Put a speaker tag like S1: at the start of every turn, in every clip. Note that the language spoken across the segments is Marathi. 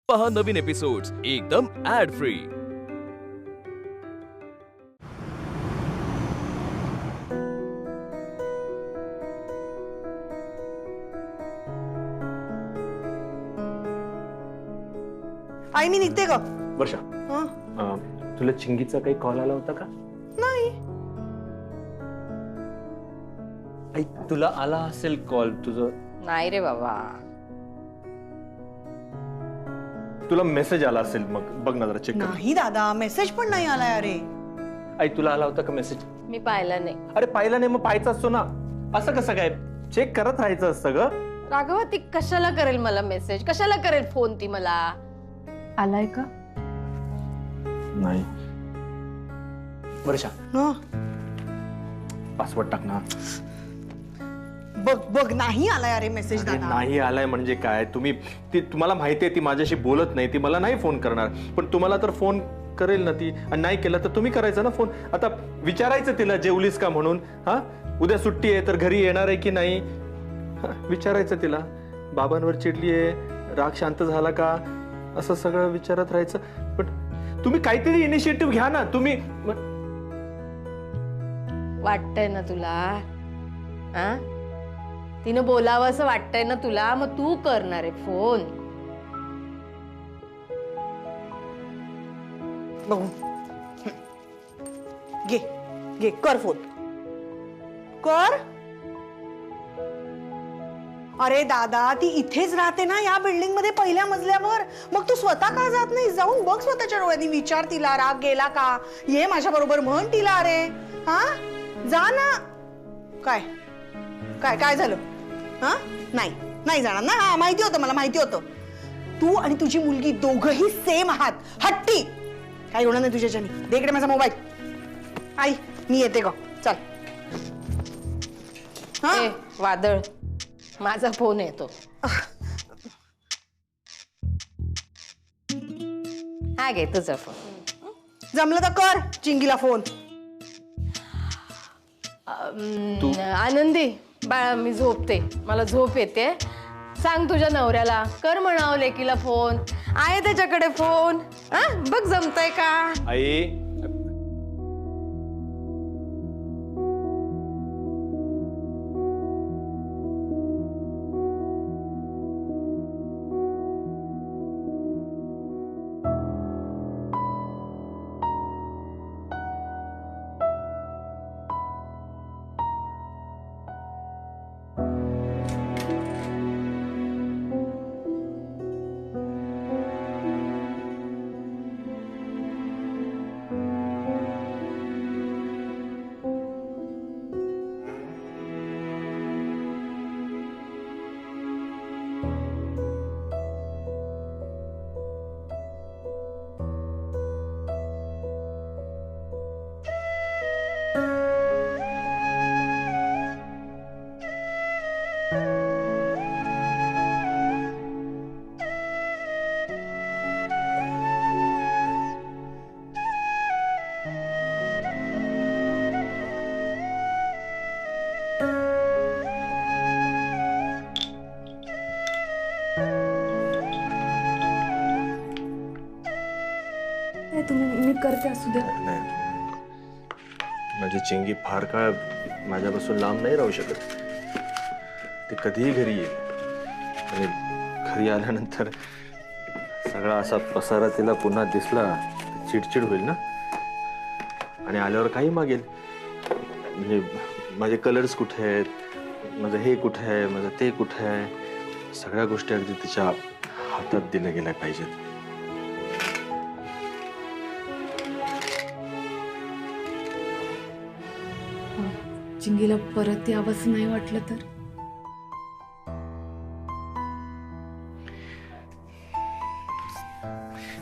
S1: पहा नवीन एपिसोड्स एकदम ऍड फ्री।
S2: आई मी निघते ग।
S3: वर्षा तुला चिंगीचा काही कॉल आला होता का?
S2: नाही।
S3: आई तुला आला असेल कॉल तुझं?
S4: नाही रे बाबा।
S3: तुला मेसेज आला असेल मग बघ ना जरा चेक कर।
S2: नाही दादा मेसेज पण नाही आलाय। अरे
S3: आई तुला आला होता का मेसेज?
S4: मी पाहिला नाही।
S3: अरे पाहिला नाही मग पाहायचा असतो ना, असं कसं काय चेक करत राहायचं असतं ग?
S4: राघव ती कशाला करेल मला मेसेज, कशाला करेल फोन ती मला?
S5: आलाय का?
S3: नाही वर्षा
S2: हं,
S3: पासवर्ड टाक ना।
S2: बघ बघ नाही आलाय अरे मेसेज
S3: अरे
S2: दादा।
S3: नाही आलाय म्हणजे काय? तुम्हाला माहिती आहे ती माझ्याशी बोलत नाही, ती मला नाही फोन करणार, पण तुम्हाला तर फोन करेल ना ती, आणि नाही केला तर तुम्ही करायचा ना फोन। आता विचारायचं तिला जेवलीस का म्हणून, हा उद्या सुट्टी आहे तर घरी येणार आहे की नाही विचारायचं तिला, बाबांवर चिडली आहे, राग शांत झाला का, असं सगळं विचारत राहायचं। पण तुम्ही काहीतरी इनिशिएटिव्ह घ्या ना तुम्ही।
S4: वाटतंय ना तुला? हा तिनं बोलावं असं वाटतंय ना तुला, मग तू करणार आहे फोन?
S2: बघू घे घे कर फोन कर। अरे दादा ती इथेच राहते ना या बिल्डिंग मध्ये पहिल्या मजल्यावर, मग तू स्वतः का जात नाही? जाऊन बघ स्वतःच्या डोळ्यांनी, विचार तिला राग गेला का, ये माझ्या बरोबर म्हण तिला। अरे हा जा ना। काय काय काय झालं? हा नाही नाही जाणार ना? हा माहिती होतं मला, माहिती होतं। तू आणि तुझी मुलगी दोघही सेम आहात, हट्टी। काय होणार नाही तुझ्याच्यानी। दे इकडे माझा मोबाईल। आई मी येते ग, चल। हा
S4: ए वादळ, माझा फोन येतो। हा घे तुझा फोन।
S2: जमलं तर कर चिंगीला फोन।
S4: आनंदी बाळा मी झोपते, मला झोप येते। सांग तुझ्या नवऱ्याला कर म्हणावं लेकीला फोन, आहे त्याच्याकडे फोन। हा बघ जमतय का?
S3: आई
S5: मी करते, असू दे।
S3: नाही, माझी चिंगी फार काळ माझ्यापासून लांब नाही राहू शकत। ती कधीही घरी येईल, आणि घरी आल्यानंतर सगळा असा पसारा तिला पुन्हा दिसला चिडचिड होईल ना, आणि आल्यावर काही मागेल, म्हणजे माझे कलर्स कुठे आहेत, माझं हे कुठे आहे, माझं ते कुठे आहे, सगळ्या गोष्टी अगदी तिच्या हातात दिल्या गेल्या पाहिजेत।
S5: चिंगीला परत यावंसं नाही वाटलं तर?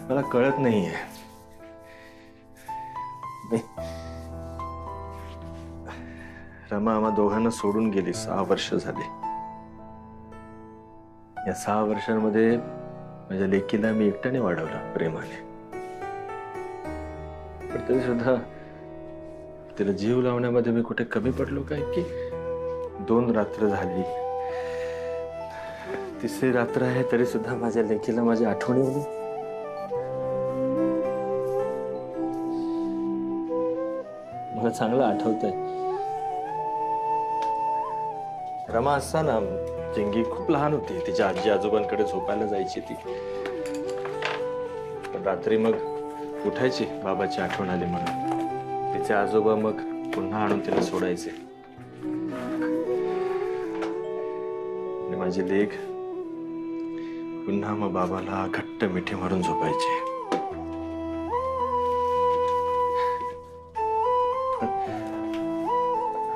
S3: मला कळत नाहीये, रमा आम्हा दोघांना सोडून गेली 6 वर्ष झाली। या 6 वर्षांमध्ये माझ्या लेकीला मी एकट्याने वाढवलं प्रेमाने, पण तरी सुद्धा तिला जीव लावण्यामध्ये मी कुठे कमी पडलो काय? की 2 रात्र झाली तिसरी रात्र आहे तरी सुद्धा माझ्या लेकीला माझी आठवण येऊ नये. मला चांगलं आठवतंय, रमा असताना चिंगी खूप लहान होती. तिच्या आजी आजोबांकडे झोपायला जायची ती. पण रात्री मग उठायची बाबाची आठवण आली म्हणून. तिचे आजोबा मग पुन्हा आणून तिला सोडायचे. आणि माझी लेक पुन्हा मग बाबाला घट्ट मिठी मारून झोपायची.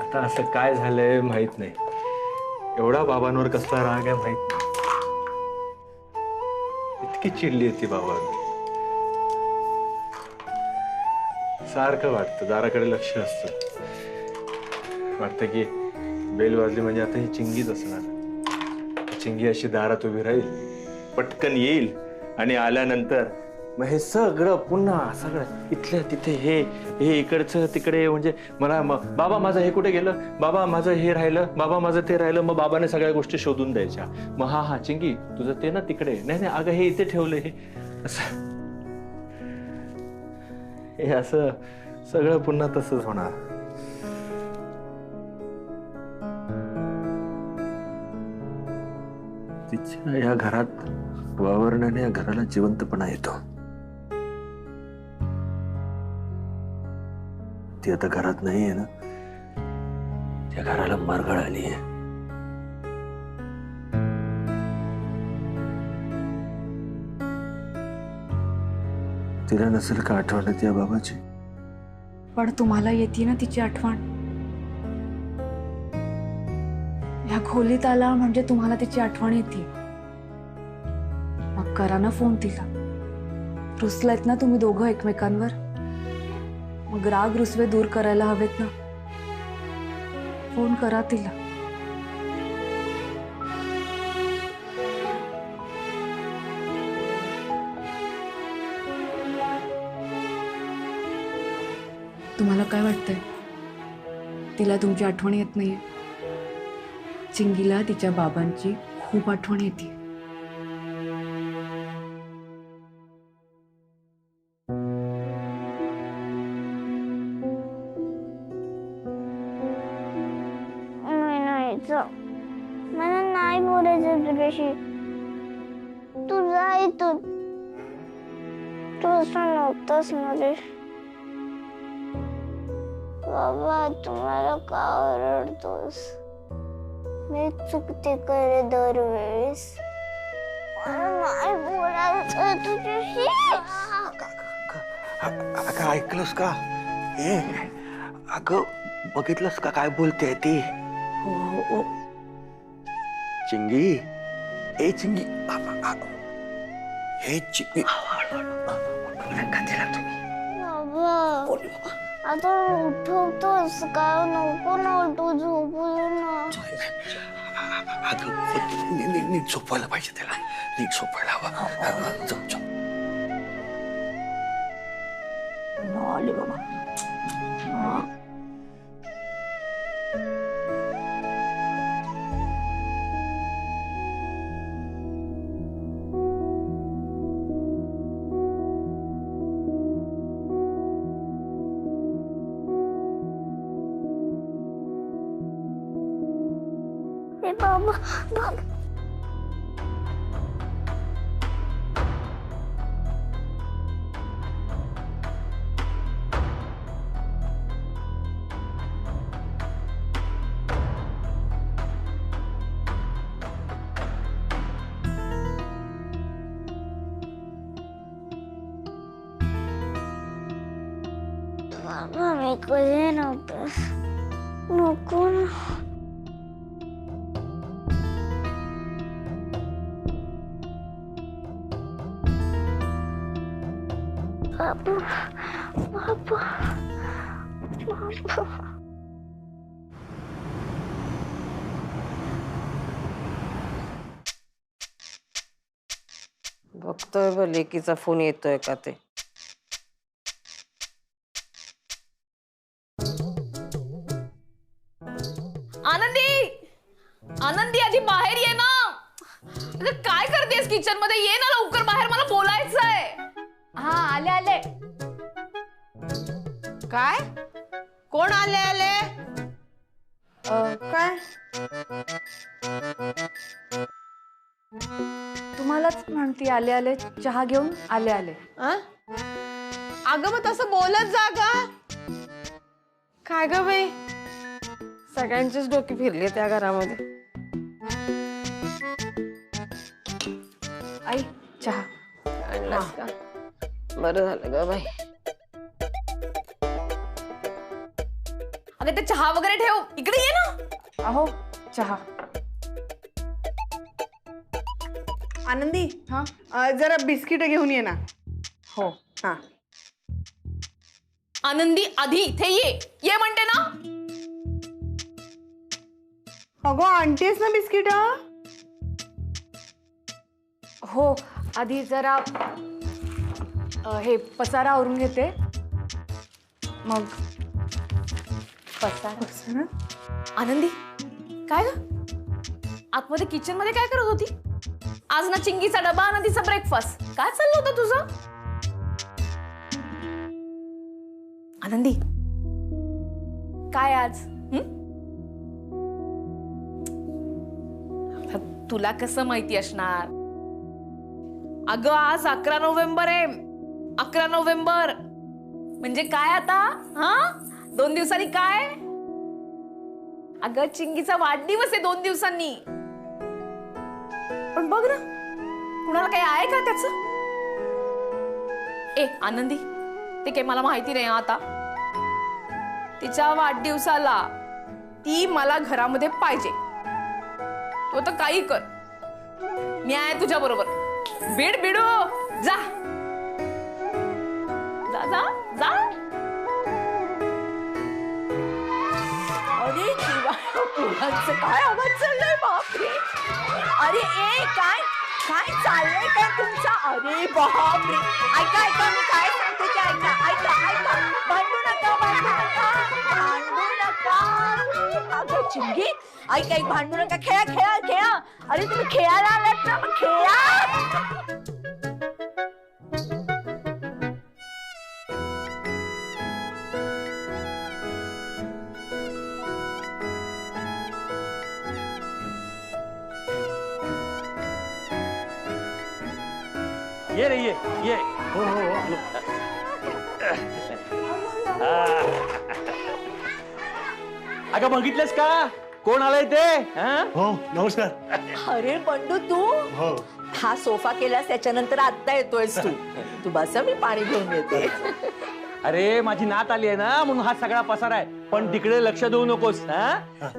S3: आता असं काय झालंय माहित नाही. एवढा बाबांवर कसला राग आहे माहित नाही. इतकी चिडली होती बाबांवर. सारखं वाटतं, दाराकडे लक्ष असतं. वाटतं की बेल वाजली म्हणजे आता ही चिंगीच असणार. चिंगी अशी दारात उभी राहील, पटकन येईल आणि आल्यानंतर मग हे सगळं पुन्हा सगळं इथल्या तिथे हे इकडचं तिकडे. म्हणजे मला बाबा माझं हे कुठे गेलं, बाबा माझं हे राहिलं, बाबा माझं ते राहिलं. मग बाबाने सगळ्या गोष्टी शोधून द्यायच्या. मग हा चिंगी तुझं ते ना तिकडे, नाही नाही अगं हे इथे ठेवलं, हे असं हे असं सगळं पुन्हा तसंच होणार. तिच्या या घरात वावरण्याने या घराला जिवंतपणा येतो. ती आता घरात नाहीये ना, त्या घराला मरगळ आली आहे. तिला नसेल का आठवण या बाबाची?
S5: पण तुम्हाला येते ना तिची आठवण. ह्या खोलीत आला म्हणजे तुम्हाला तिची आठवण येते. मग करा ना फोन तिला. रुसलायत ना तुम्ही दोघं एकमेकांवर, मग राग रुसवे दूर करायला हवेत ना. फोन करा तिला. तुम्हाला काय वाटतंय? तिला तुमची आठवण येत नाहीये? चिंगीला तिच्या बाबांची खूप आठवण येते.
S6: मला नाही बोलायचं तुझ्याशी. तू जा इथून. तू असं नव्हतास मध्ये. बाबा तुम्हाला का ओरडतोस? मी चुकते करे दरवेळेस. मला नाही बोलायचं तुझ्याशी.
S7: अगं ऐकलंस का? अगं बघितलंस का काय बोलते ती? हो. चिंगी, ए चिंगी, हे चिंगी.
S6: बाबा आता उठवतोस का? नको ना उठू, झोपू दे ना.
S7: अगं नीट झोपायला पाहिजे त्याला. नीट झोपायला हवा. झोप.
S5: आले बाबा.
S6: बाबा बाबा बाबा मी कधी नव्हतं. नको ना. बाबा बाबा बाबा.
S4: बघतोय बघ लेकीचा फोन येतोय का ते.
S8: आनंदी, आनंदी आधी बाहेर ये ना. किचन मध्ये ये ना लवकर बाहेर, मला बोलायचंय.
S4: हा आले आले.
S2: काय कोण आले आले काय
S5: तुम्हालाच म्हणती आले आले चहा घेऊन आले आले.
S2: अगं मग तसं बोलत जा ग.
S4: काय ग बाई, सगळ्यांचीच डोकी फिरली त्या घरामध्ये.
S5: आई चहा.
S4: आणलास का? बरं झालं ग बाई.
S8: अगं ते चहा वगैरे ठेव, इकडे ये ना.
S5: अहो चहा.
S2: आनंदी
S5: हा
S2: जरा बिस्किट घेऊन ये ना.
S5: हो.
S2: हा
S8: आनंदी आधी इथे ये म्हणते ना.
S2: अगो आणतेस ना बिस्किट.
S5: हो आधी जरा हे पसारा आवरून घेते मग. पसारा
S8: आनंदी काय ग, आतमध्ये किचन मध्ये काय करत होती? आज ना चिंगीचा डबा ना तिचा ब्रेकफास्ट, काय चाललं होतं तुझं? आनंदी काय आज? तुला कसं माहिती असणार? अगं आज 11 नोव्हेंबर आहे. 11 नोव्हेंबर म्हणजे काय आता? हा 2 दिवसांनी काय? अगं चिंगीचा वाढदिवस आहे 2 दिवसांनी. पण बघ ना, कुणाला काही आहे का त्याच? ए आनंदी, ते काही मला माहिती नाही आता. तिच्या वाढदिवसाला ती मला घरामध्ये पाहिजे. तू आता काही कर, मी आहे तुझ्या बरोबर. बीड बिडू जा जा जा जा.
S9: अरे पुरांचं काय आवाज चाललाय बापरे. अरे ए काय काय चाललंय काय तुमचा? अरे बापरे. ऐका ऐका मी काय सांगते ते ऐका ऐका ऐका. भांडू नका भांडू नका भांडू नका. अगं चिंगी ऐका एक भांडू नका. खेळा खेळा खेळा. अरे तुम्ही खेळायला आलात ना, मग खेळा.
S7: ये रे ये. हो हो हो. अगं बघितलंस का कोण आलंय ते?
S10: हो नमस्कार.
S9: अरे बंडू तू
S10: हो
S9: हा सोफा केलास त्याच्यानंतर आता येतोयस तू. तू बस मी पाणी घेऊन येते.
S7: अरे माझी नात आली आहे ना, म्हणून हा सगळा पसार आहे. पण तिकडे लक्ष देऊ नकोस.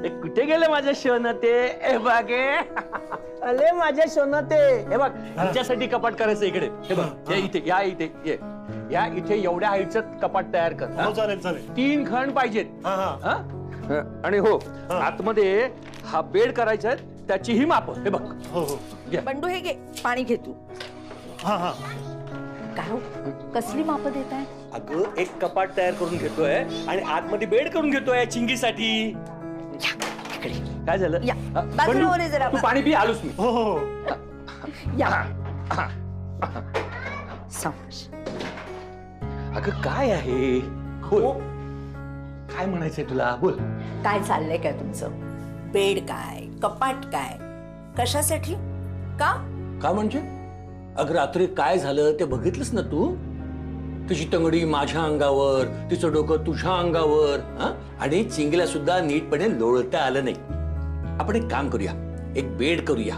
S7: ते कुठे गेले माझे शोनते? ए बागे अरे माझे शोनते. हे बघ तुमच्यासाठी कपाट करायचं इकडे. हे बघ हे इथे या इथे ये. या इथे एवढ्या हाईटचं कपाट तयार कर.
S10: हो चालेल चालेल.
S7: 3 खण पाहिजेत.
S10: हा हा
S7: आणि हो आतमध्ये हा बेड करायचा आहे, त्याची ही माप. हे बघ
S10: हो हो
S9: बंडू हे घे पाणी घे तू.
S10: हा हा.
S9: काय हो कसली माप देत आहे?
S7: अगं एक कपाट तयार करून घेतोय आणि आतमध्ये बेड करून घेतोय चिंगीसाठी. काय झालं?
S9: या, बाजूला
S7: बंडू,
S9: वर ये जरा.
S7: तू पाणी पी, आलोच मी.
S10: हो हो
S9: या सावकाश.
S7: अगं काय आहे? बोल काय म्हणायचंय तुला? बोल.
S9: काय चाललंय काय तुमचं? बेड काय, कपाट काय, कशासाठी, का?
S7: का म्हणजे? अगं रात्री काय झालं ते बघितलंस ना तू? तुझी तंगडी माझ्या अंगावर, तिचं डोकं तुझ्या अंगावर. आणि चिंगीला सुद्धा नीटपणे लोळता आलं नाही. आपण एक काम करूया, एक बेड करूया.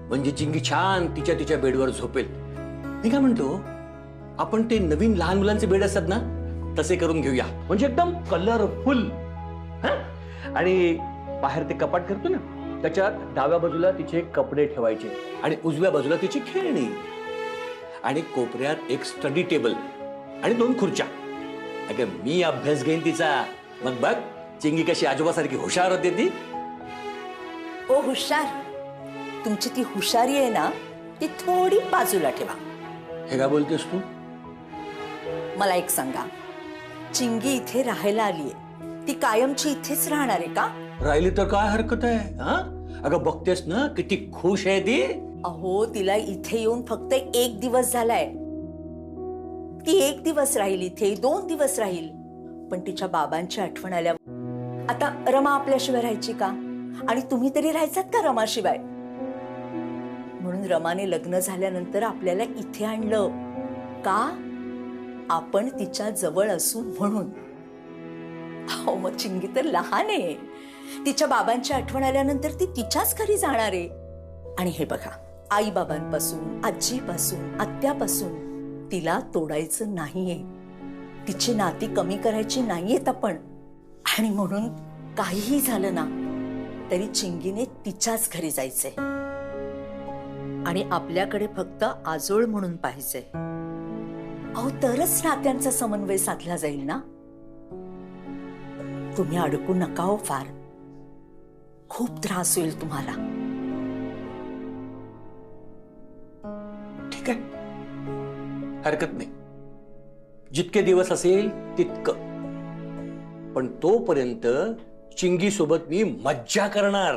S7: म्हणजे चिंगी छान तिच्या तिच्या बेडवर झोपेल. मी काय म्हणतो, आपण ते नवीन लहान मुलांचे बेड असतात ना, तसे करून घेऊया. म्हणजे एकदम कलरफुल. आणि बाहेर ते कपाट करतो ना, त्याच्यात डाव्या बाजूला तिचे कपडे ठेवायचे आणि उजव्या बाजूला तिची खेळणी. आणि कोपऱ्यात एक स्टडी टेबल आणि 2 खुर्च्या. अगं मी अभ्यास घेईन तिचा. मग बघ चिंगी कशी आजोबासारखी हुशार होते ती.
S9: ओ हुशार, तुमची ती हुशारी आहे ना, ती थोडी बाजूला ठेवा.
S7: हे काय बोलतेस तू?
S9: मला एक सांगा, चिंगी इथे राहायला आलीये, ती कायमची इथेच राहणार आहे का?
S7: राहिली तर काय हरकत आहे? अगं बघतेस ना किती खुश आहे ती.
S9: अहो तिला इथे येऊन फक्त 1 दिवस झालाय. ती 1 दिवस राहील इथे, 2 दिवस राहील, पण तिच्या बाबांची आठवण आल्यावर आता रमा आपल्याशिवाय राहायची का? आणि तुम्ही तरी राहायचात का रमाशिवाय? म्हणून रमाने लग्न झाल्यानंतर आपल्याला इथे आणलं का? आपण तिच्या जवळ असू म्हणून. अहो मग चिंगी तर लहान आहे. तिच्या बाबांची आठवण आल्यानंतर ती तिच्याच घरी जाणार आहे. आणि हे बघा, आई बाबांपासून, आजीपासून, आत्यापासून तिला तोडायचं नाहीये. तिची नाती कमी करायची नाहीयेत आपण. आणि म्हणून काहीही झालं ना तरी चिंगीने तिच्याच घरी जायचंय. आणि आपल्याकडे फक्त आजोळ म्हणून पाहिजे. अहो तरच नात्यांचा समन्वय साधला जाईल ना. तुम्ही अडकू नका हो फार. खूप त्रास होईल तुम्हाला.
S7: ठीक आहे, हरकत नाही. जितके दिवस असेल तितकं. पण तोपर्यंत चिंगी सोबत मी मज्जा करणार.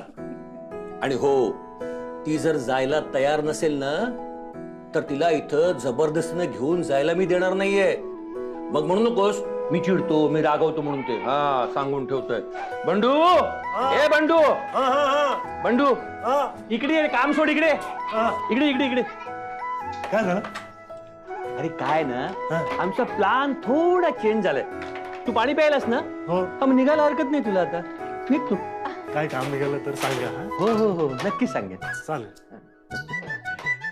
S7: आणि हो, ती जर जायला तयार नसेल ना तर तिला इथं जबरदस्तीने घेऊन जायला मी देणार नाहीये. मग म्हणू नकोस मी चिडतो, मी रागवतो म्हणून. ते सांगून ठेवतोय. बंडू, ए बंडू, बंडू इकडे ये, काम सोड. इकडे इकडे इकडे इकडे.
S10: काय झालं?
S7: अरे काय ना, आमचा प्लान थोडा चेंज झालाय. तू पाणी प्यायलास ना?
S10: हो.
S7: मग निघायला हरकत नाही तुला. आता निघ तू.
S10: काय काम निघालं तर सांगा.
S7: हो हो हो, नक्की सांगेन.
S10: चालेल.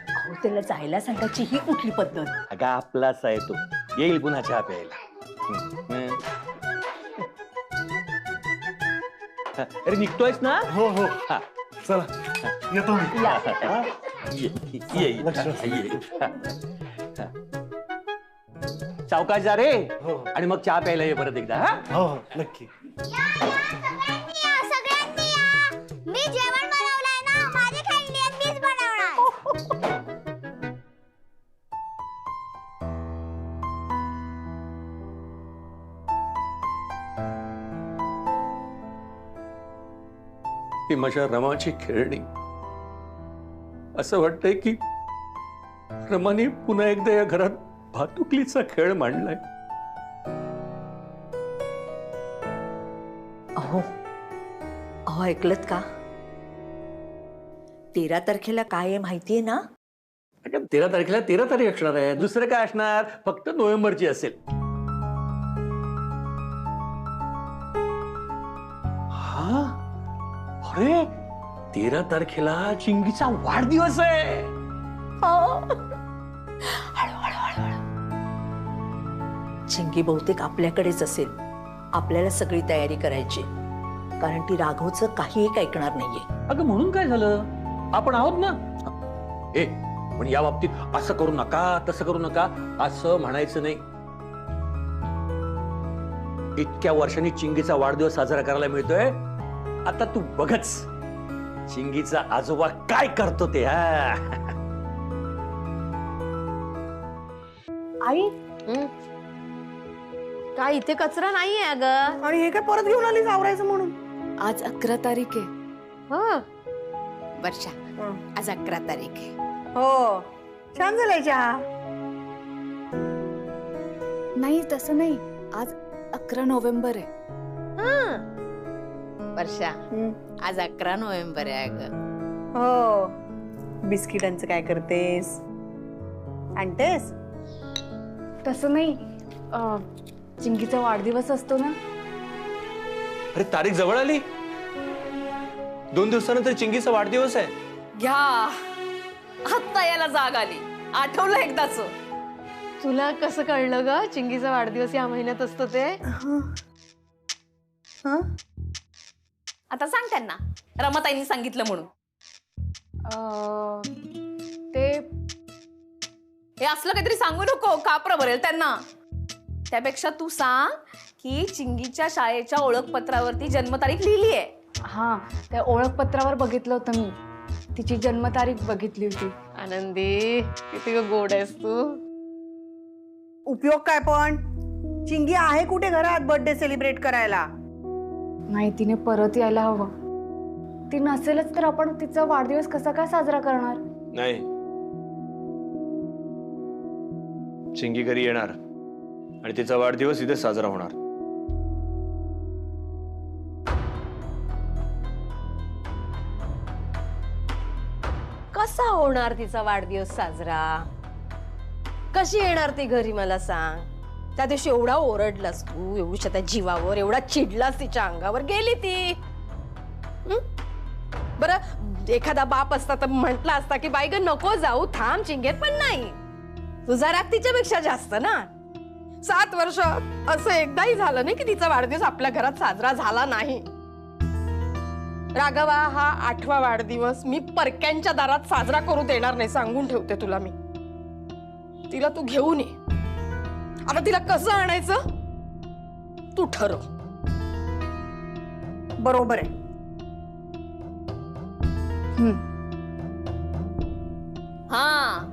S9: अहो त्याला जायला सांगायची ही कुठली पद्धत?
S7: अगं आपलाच आहे तो. येईल पुन्हा चहा प्यायला. अरे निघतोयस ना?
S10: हो हो.
S7: हा
S10: चला येतो मी.
S7: ये ये. सावकाश जा रे.
S10: हो.
S7: आणि मग चहा प्यायला ये परत एकदा. हा
S10: हो हो नक्की.
S6: सगळ्यांनी या. मी जेवण बनवलंय ना, माझी खंडी आहे, मीच बनवणार.
S7: ही माझ्या रमाची खेळणी. असं वाटतंय की रमाने पुन्हा एकदा या घरात भातुकलीचा खेळ मांडलाय.
S9: अहो अहो ऐकलत का? 13 तारखेला काय आहे माहितीये ना?
S7: 13 तारखेला 13 तारीख असणार आहे. दुसरं काय असणार? फक्त नोव्हेंबरची असेल. हा, अरे 13 तारखेला चिंगीचा वाढदिवस आहे.
S9: चिंगी बहुतेक आपल्याकडेच असेल. आपल्याला सगळी तयारी करायची, कारण ती राघवचं काही एक ऐकणार नाहीये.
S7: अगं म्हणून काय झालं? आपण आहोत ना. ए पण या बाबतीत असं करू नका, तसं करू नका असं म्हणायचं नाही. इतक्या वर्षांनी चिंगीचा वाढदिवस साजरा करायला मिळतोय. आता तू बघच चिंगीचा आजोबा काय करतो ते.
S4: आई काय इथे कचरा नाहीये अगं.
S2: आणि हे काय परत घेऊन आलीस आवरायचं म्हणून?
S5: आज 11 तारीख आहे.
S4: हो
S8: वर्षा, आज 11 तारीख आहे.
S2: हो, छान झालाय चहा.
S5: नाही तसं नाही, आज 11 नोव्हेंबर आहे.
S8: वर्षा, आज 11 नोव्हेंबर आहे अगं.
S2: हो, बिस्किटांचं काय करतेस? आणतेस?
S5: तसं नाही, चिंगीचा वाढदिवस असतो ना.
S3: अरे तारीख जवळ आली. 2 दिवसानंतर चिंगीचा वाढदिवस आहे.
S8: घ्या, आत्ता याला जाग आली. आठवलं एकदाच.
S4: तुला कसं कळलं ग चिंगीचा वाढदिवस या महिन्यात असतो ते?
S8: आता सांग त्यांना, रमाताईंनी सांगितलं म्हणून.
S4: ते
S8: हे असलं काहीतरी सांगू नको, कापर भरेल त्यांना. त्यापेक्षा तू सांग की चिंगीच्या शाळेच्या ओळखपत्रावरती जन्मतारीख लिहिली आहे.
S5: हा, त्या ओळखपत्रावर बघितलं होतं मी. तिची जन्मतारीख बघितली होती.
S4: आनंदी किती गोड आहेस तू.
S2: उपयोग काय पण? चिंगी आहे कुठे घरात बर्थडे सेलिब्रेट करायला?
S5: नाही, तिने परत यायला हवं. ती नसेलच तर आपण तिचा वाढदिवस कसा काय साजरा करणार?
S3: नाही, चिंगी घरी येणार आणि तिचा वाढदिवस इथे साजरा होणार.
S4: कसा होणार तिचा वाढदिवस साजरा? कशी येणार ती घरी मला सांग? त्या दिवशी एवढा ओरडलास तू, एवढ्या त्या जीवावर, एवढा चिडलास तिच्या अंगावर, गेली ती. बरं एखादा बाप असता तर म्हटला असता की बाई ग नको जाऊ, थांब चिंगेत, पण नाही. तुझा राग तिच्यापेक्षा जास्त ना. 7 वर्ष असं एकदाही झालं नाही की तिचा वाढदिवस आपल्या घरात साजरा झाला नाही. राघवा, हा 8वा वाढदिवस मी परक्यांच्या दारात साजरा करू देणार नाही, सांगून ठेवते तुला मी. तिला तू घेऊन ये. आता तिला कसं आणायचं तू ठरव.
S2: बरोबर आहे.
S8: हा